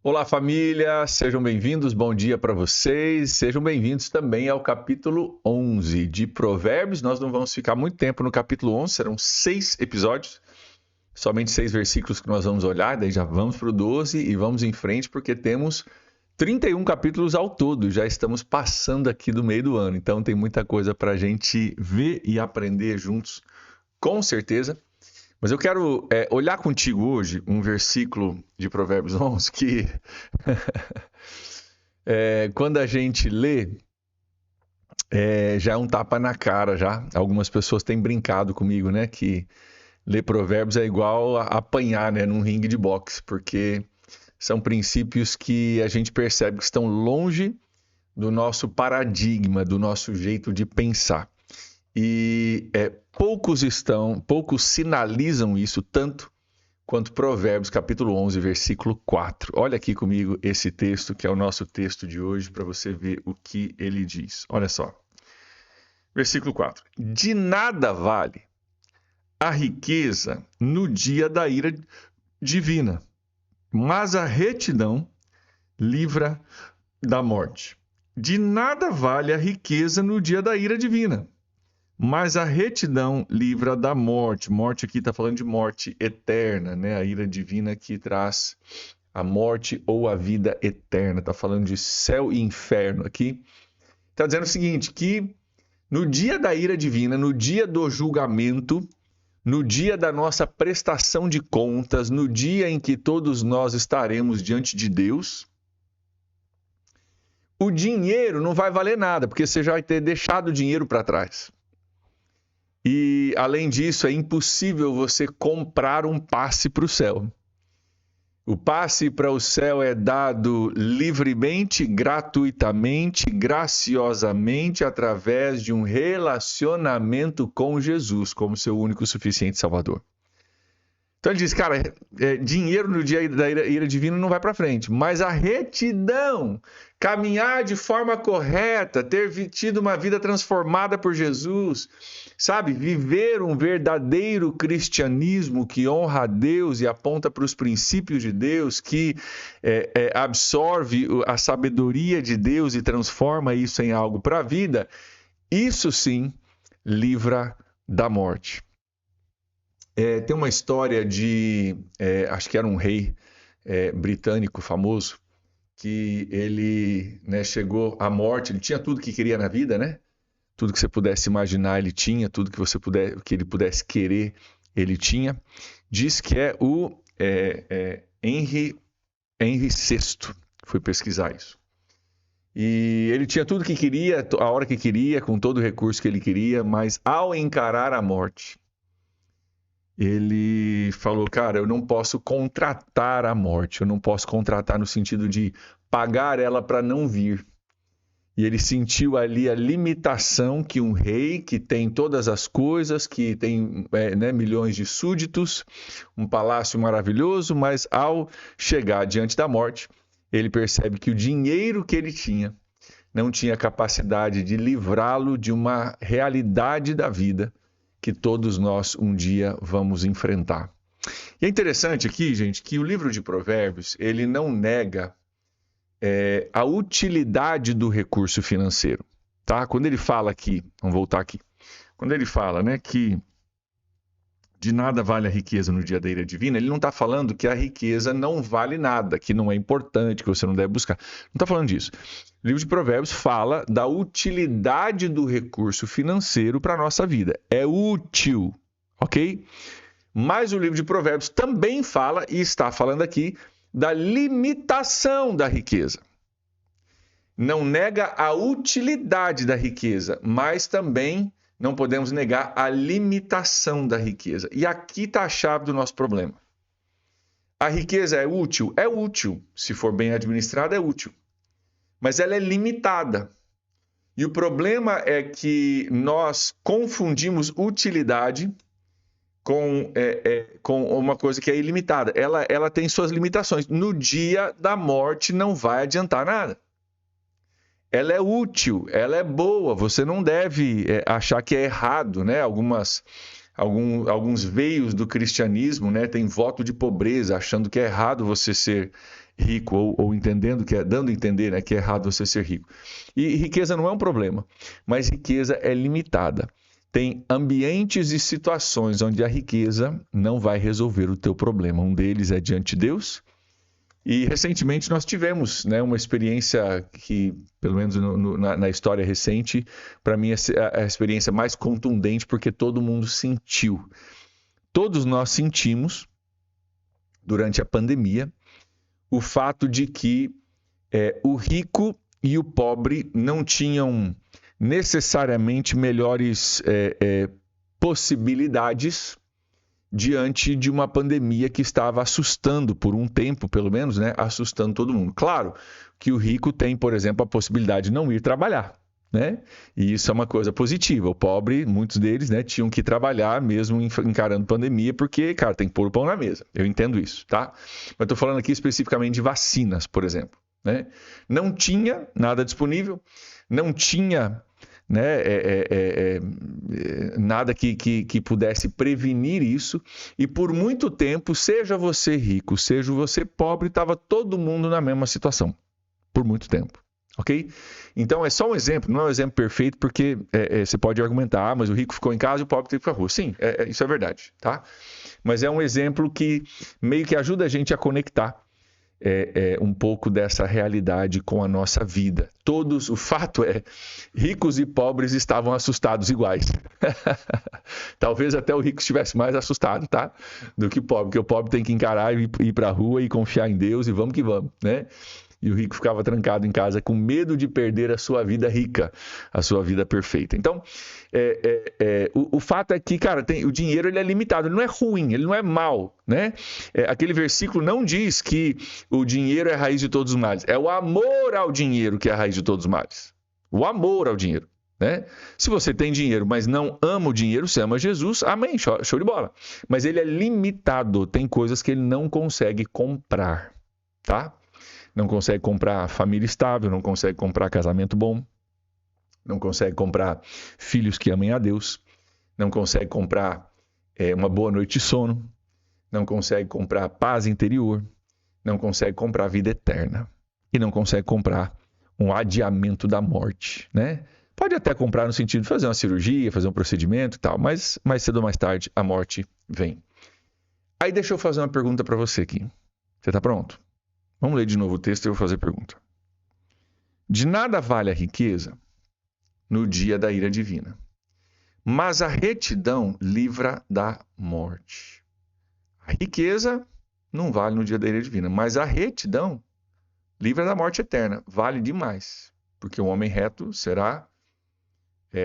Olá, família, sejam bem-vindos, bom dia para vocês, sejam bem-vindos também ao capítulo 11 de Provérbios. Nós não vamos ficar muito tempo no capítulo 11, serão 6 episódios, somente 6 versículos que nós vamos olhar, daí já vamos para o 12 e vamos em frente porque temos 31 capítulos ao todo, já estamos passando aqui do meio do ano, então tem muita coisa para a gente ver e aprender juntos, com certeza. Mas eu quero olhar contigo hoje um versículo de Provérbios 11 que, quando a gente lê, já é um tapa na cara já. Algumas pessoas têm brincado comigo, né? Que ler Provérbios é igual a apanhar, né, num ringue de boxe, porque são princípios que a gente percebe que estão longe do nosso paradigma, do nosso jeito de pensar. E poucos sinalizam isso tanto quanto Provérbios capítulo 11, versículo 4. Olha aqui comigo esse texto, que é o nosso texto de hoje, para você ver o que ele diz. Olha só. Versículo 4. De nada vale a riqueza no dia da ira divina, mas a retidão livra da morte. De nada vale a riqueza no dia da ira divina, mas a retidão livra da morte. Morte aqui está falando de morte eterna, né? A ira divina que traz a morte ou a vida eterna. Está falando de céu e inferno aqui. Está dizendo o seguinte, que no dia da ira divina, no dia do julgamento, no dia da nossa prestação de contas, no dia em que todos nós estaremos diante de Deus, o dinheiro não vai valer nada, porque você já vai ter deixado o dinheiro para trás. E, além disso, é impossível você comprar um passe para o céu. O passe para o céu é dado livremente, gratuitamente, graciosamente, através de um relacionamento com Jesus, como seu único e suficiente Salvador. Então ele diz, cara, dinheiro no dia da ira divina não vai para frente, mas a retidão, caminhar de forma correta, ter tido uma vida transformada por Jesus, sabe, viver um verdadeiro cristianismo que honra a Deus e aponta para os princípios de Deus, que absorve a sabedoria de Deus e transforma isso em algo para a vida, isso sim livra da morte. Tem uma história de, acho que era um rei britânico famoso, que ele, né, chegou à morte, ele tinha tudo que queria na vida, né? Tudo que você pudesse imaginar ele tinha, tudo que ele pudesse querer ele tinha. Diz que é o Henry VI, fui pesquisar isso. E ele tinha tudo que queria, a hora que queria, com todo o recurso que ele queria, mas ao encarar a morte, ele falou, cara, eu não posso contratar a morte, eu não posso contratar no sentido de pagar ela para não vir. E ele sentiu ali a limitação que um rei que tem todas as coisas, que tem milhões de súditos, um palácio maravilhoso, mas ao chegar diante da morte, ele percebe que o dinheiro que ele tinha não tinha capacidade de livrá-lo de uma realidade da vida que todos nós um dia vamos enfrentar. E é interessante aqui, gente, que o livro de Provérbios, ele não nega a utilidade do recurso financeiro, tá? Quando ele fala aqui, vamos voltar aqui, quando ele fala, né, que de nada vale a riqueza no dia da ira divina, ele não está falando que a riqueza não vale nada, que não é importante, que você não deve buscar. Não está falando disso. O livro de Provérbios fala da utilidade do recurso financeiro para a nossa vida. É útil, ok? Mas o livro de Provérbios também fala, e está falando aqui, da limitação da riqueza. Não nega a utilidade da riqueza, mas também não podemos negar a limitação da riqueza. E aqui está a chave do nosso problema. A riqueza é útil? É útil. Se for bem administrada, é útil. Mas ela é limitada. E o problema é que nós confundimos utilidade com uma coisa que é ilimitada. Ela tem suas limitações. No dia da morte não vai adiantar nada. Ela é útil, ela é boa, você não deve achar que é errado, né? Alguns veios do cristianismo, né, tem voto de pobreza, achando que é errado você ser rico, ou entendendo que dando a entender, né, que é errado você ser rico. E riqueza não é um problema, mas riqueza é limitada. Tem ambientes e situações onde a riqueza não vai resolver o teu problema. Um deles é diante de Deus. E recentemente nós tivemos, né, uma experiência que, pelo menos na história recente, para mim é a experiência mais contundente, porque todo mundo sentiu. Todos nós sentimos, durante a pandemia, o fato de que o rico e o pobre não tinham necessariamente melhores possibilidades diante de uma pandemia que estava assustando, por um tempo pelo menos, né, assustando todo mundo. Claro que o rico tem, por exemplo, a possibilidade de não ir trabalhar, né? E isso é uma coisa positiva. O pobre, muitos deles, né, tinham que trabalhar mesmo encarando pandemia, porque, cara, tem que pôr o pão na mesa. Eu entendo isso, tá? Mas estou falando aqui especificamente de vacinas, por exemplo, né? Não tinha nada disponível, não tinha, né, nada que pudesse prevenir isso, e por muito tempo, seja você rico, seja você pobre, estava todo mundo na mesma situação, por muito tempo, ok? Então é só um exemplo, não é um exemplo perfeito, porque você pode argumentar, mas o rico ficou em casa e o pobre teve que ir para a rua. Sim, isso é verdade, tá? Mas é um exemplo que meio que ajuda a gente a conectar um pouco dessa realidade com a nossa vida. O fato é, ricos e pobres estavam assustados iguais. Talvez até o rico estivesse mais assustado, tá? Do que o pobre, porque o pobre tem que encarar e ir para a rua e confiar em Deus e vamos que vamos, né? E o rico ficava trancado em casa com medo de perder a sua vida rica, a sua vida perfeita. Então, o fato é que, cara, o dinheiro ele é limitado, ele não é ruim, ele não é mal, né? Aquele versículo não diz que o dinheiro é a raiz de todos os males. É o amor ao dinheiro que é a raiz de todos os males. O amor ao dinheiro, né? Se você tem dinheiro, mas não ama o dinheiro, você ama Jesus, amém, show de bola. Mas ele é limitado, tem coisas que ele não consegue comprar, tá? Não consegue comprar família estável, não consegue comprar casamento bom, não consegue comprar filhos que amem a Deus, não consegue comprar uma boa noite de sono, não consegue comprar paz interior, não consegue comprar vida eterna e não consegue comprar um adiamento da morte, né? Pode até comprar no sentido de fazer uma cirurgia, fazer um procedimento e tal, mas mais cedo ou mais tarde a morte vem. Aí deixa eu fazer uma pergunta para você aqui. Você está pronto? Vamos ler de novo o texto e eu vou fazer a pergunta. De nada vale a riqueza no dia da ira divina, mas a retidão livra da morte. A riqueza não vale no dia da ira divina, mas a retidão livra da morte eterna. Vale demais, porque o homem reto será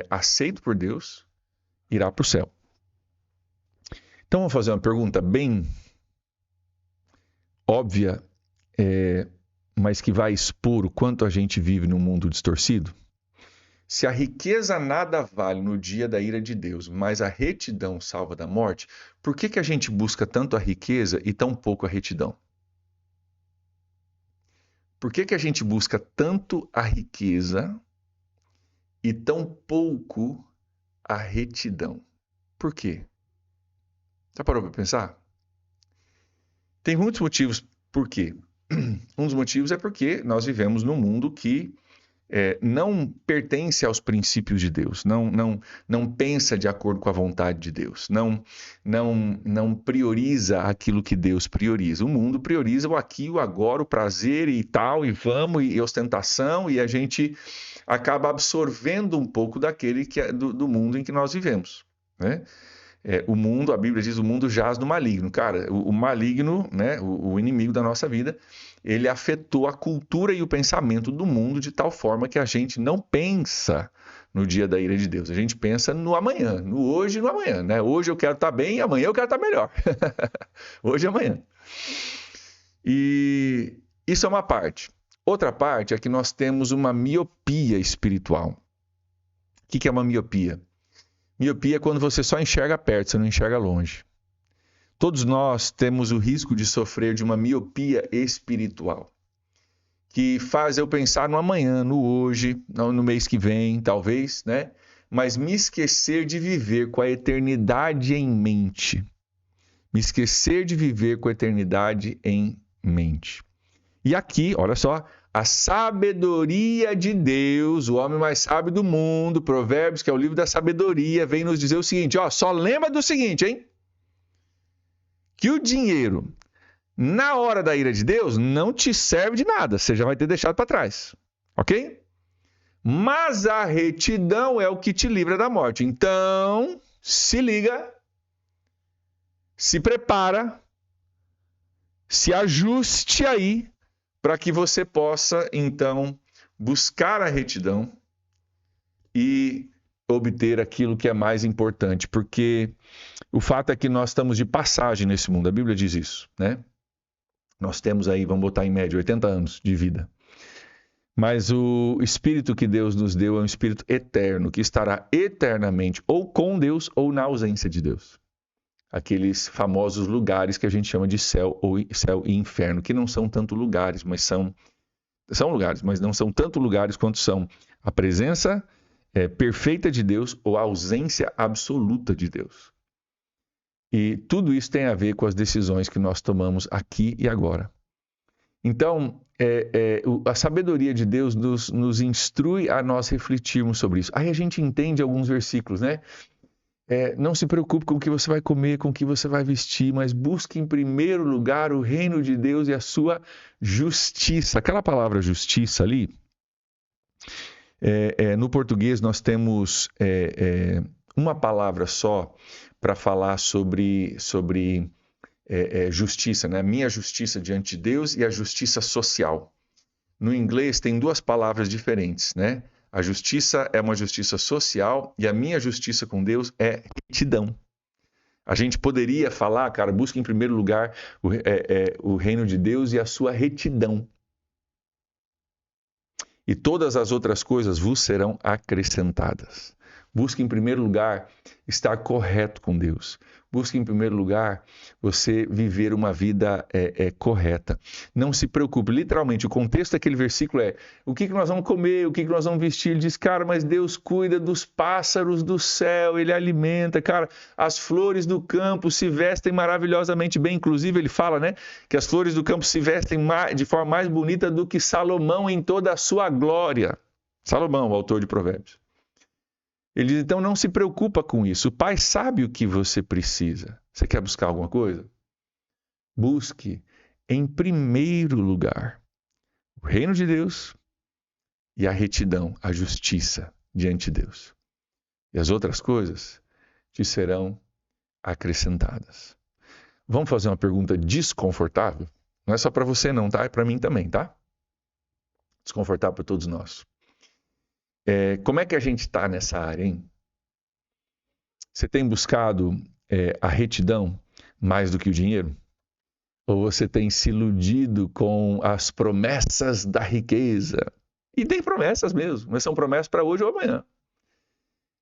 aceito por Deus, irá para o céu. Então, vou fazer uma pergunta bem óbvia, mas que vai expor o quanto a gente vive num mundo distorcido. Se a riqueza nada vale no dia da ira de Deus, mas a retidão salva da morte, por que a gente busca tanto a riqueza e tão pouco a retidão? Por que a gente busca tanto a riqueza e tão pouco a retidão? Por quê? Já parou para pensar? Tem muitos motivos por quê. Um dos motivos é porque nós vivemos num mundo que não pertence aos princípios de Deus, não pensa de acordo com a vontade de Deus, não prioriza aquilo que Deus prioriza. O mundo prioriza o aqui, o agora, o prazer e tal, e vamos, e ostentação, e a gente acaba absorvendo um pouco daquele do mundo em que nós vivemos, né? O mundo, a Bíblia diz, o mundo jaz no maligno. Cara, o maligno, né, o inimigo da nossa vida, ele afetou a cultura e o pensamento do mundo de tal forma que a gente não pensa no dia da ira de Deus. A gente pensa no amanhã, no hoje e no amanhã, né? Hoje eu quero estar bem, amanhã eu quero estar melhor. Hoje e amanhã. E isso é uma parte. Outra parte é que nós temos uma miopia espiritual. O que é uma miopia? Miopia é quando você só enxerga perto, você não enxerga longe. Todos nós temos o risco de sofrer de uma miopia espiritual, que faz eu pensar no amanhã, no hoje, no mês que vem, talvez, né? Mas me esquecer de viver com a eternidade em mente. Me esquecer de viver com a eternidade em mente. E aqui, olha só, a sabedoria de Deus, o homem mais sábio do mundo, Provérbios, que é o livro da sabedoria, vem nos dizer o seguinte, ó, só lembra do seguinte, hein? Que o dinheiro, na hora da ira de Deus, não te serve de nada, você já vai ter deixado para trás, ok? Mas a retidão é o que te livra da morte. Então, se liga, se prepara, se ajuste aí, para que você possa, então, buscar a retidão e obter aquilo que é mais importante. Porque o fato é que nós estamos de passagem nesse mundo. A Bíblia diz isso, né? Nós temos aí, vamos botar em média, 80 anos de vida. Mas o Espírito que Deus nos deu é um Espírito eterno, que estará eternamente ou com Deus ou na ausência de Deus. Aqueles famosos lugares que a gente chama de céu e inferno, que não são tanto lugares, mas são lugares, mas não são tanto lugares quanto são a presença perfeita de Deus ou a ausência absoluta de Deus. E tudo isso tem a ver com as decisões que nós tomamos aqui e agora. Então, a sabedoria de Deus nos instrui a nós refletirmos sobre isso. Aí a gente entende alguns versículos, né? Não se preocupe com o que você vai comer, com o que você vai vestir, mas busque em primeiro lugar o reino de Deus e a sua justiça. Aquela palavra justiça ali, no português nós temos uma palavra só para falar sobre justiça, né? Minha justiça diante de Deus e a justiça social. No inglês tem duas palavras diferentes, né? A justiça é uma justiça social e a minha justiça com Deus é retidão. A gente poderia falar, cara, busque em primeiro lugar o reino de Deus e a sua retidão. E todas as outras coisas vos serão acrescentadas. Busque em primeiro lugar estar correto com Deus. Busque em primeiro lugar você viver uma vida correta. Não se preocupe. Literalmente, o contexto daquele versículo é o que nós vamos comer, o que nós vamos vestir. Ele diz, cara, mas Deus cuida dos pássaros do céu, Ele alimenta. Cara, as flores do campo se vestem maravilhosamente bem. Inclusive, ele fala, né, que as flores do campo se vestem de forma mais bonita do que Salomão em toda a sua glória. Salomão, o autor de Provérbios. Ele diz, então não se preocupa com isso. O Pai sabe o que você precisa. Você quer buscar alguma coisa? Busque em primeiro lugar o reino de Deus e a retidão, a justiça diante de Deus. E as outras coisas te serão acrescentadas. Vamos fazer uma pergunta desconfortável? Não é só para você não, tá? É para mim também, tá? Desconfortável para todos nós. Como é que a gente está nessa área, hein? Você tem buscado a retidão mais do que o dinheiro? Ou você tem se iludido com as promessas da riqueza? E tem promessas mesmo, mas são promessas para hoje ou amanhã.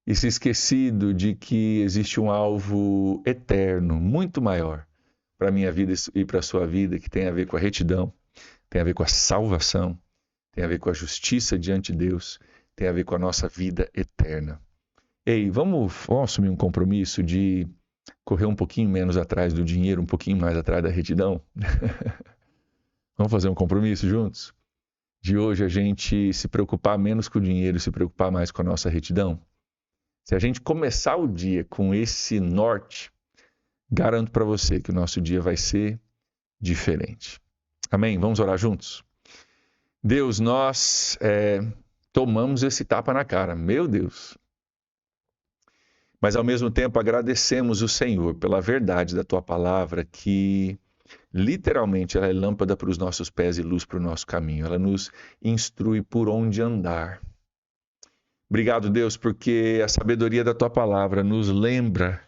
E se esquecido de que existe um alvo eterno, muito maior, para a minha vida e para a sua vida, que tem a ver com a retidão, tem a ver com a salvação, tem a ver com a justiça diante de Deus, tem a ver com a nossa vida eterna. Ei, vamos assumir um compromisso de correr um pouquinho menos atrás do dinheiro, um pouquinho mais atrás da retidão? Vamos fazer um compromisso juntos? De hoje a gente se preocupar menos com o dinheiro e se preocupar mais com a nossa retidão? Se a gente começar o dia com esse norte, garanto para você que o nosso dia vai ser diferente. Amém? Vamos orar juntos? Deus, nós tomamos esse tapa na cara, meu Deus. Mas ao mesmo tempo agradecemos o Senhor pela verdade da Tua palavra, que literalmente ela é lâmpada para os nossos pés e luz para o nosso caminho. Ela nos instrui por onde andar. Obrigado, Deus, porque a sabedoria da Tua palavra nos lembra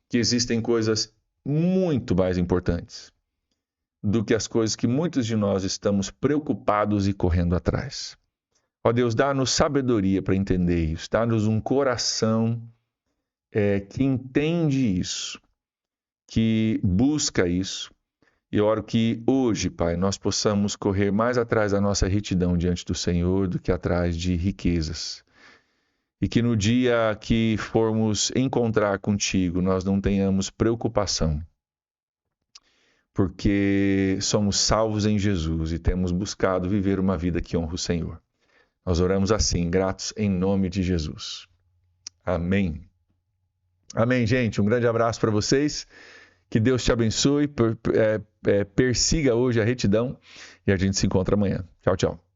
que existem coisas muito mais importantes do que as coisas que muitos de nós estamos preocupados e correndo atrás. Ó Deus, dá-nos sabedoria para entender isso, dá-nos um coração que entende isso, que busca isso. E oro que hoje, Pai, nós possamos correr mais atrás da nossa retidão diante do Senhor do que atrás de riquezas. E que no dia que formos encontrar contigo, nós não tenhamos preocupação, porque somos salvos em Jesus e temos buscado viver uma vida que honra o Senhor. Nós oramos assim, gratos em nome de Jesus. Amém. Amém, gente. Um grande abraço para vocês. Que Deus te abençoe. Persiga hoje a retidão e a gente se encontra amanhã. Tchau, tchau.